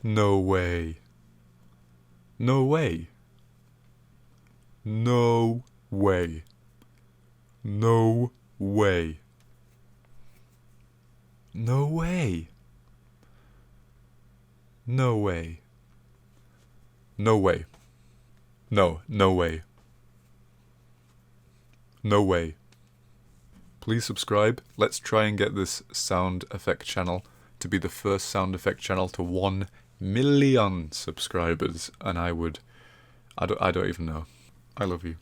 No way. No way. No way. No way. No way. No way. No way. No, no way. No way. Please subscribe. Let's try and get this sound effect channel to be the first sound effect channel to 1 million subscribers. And I don't even know. I love you.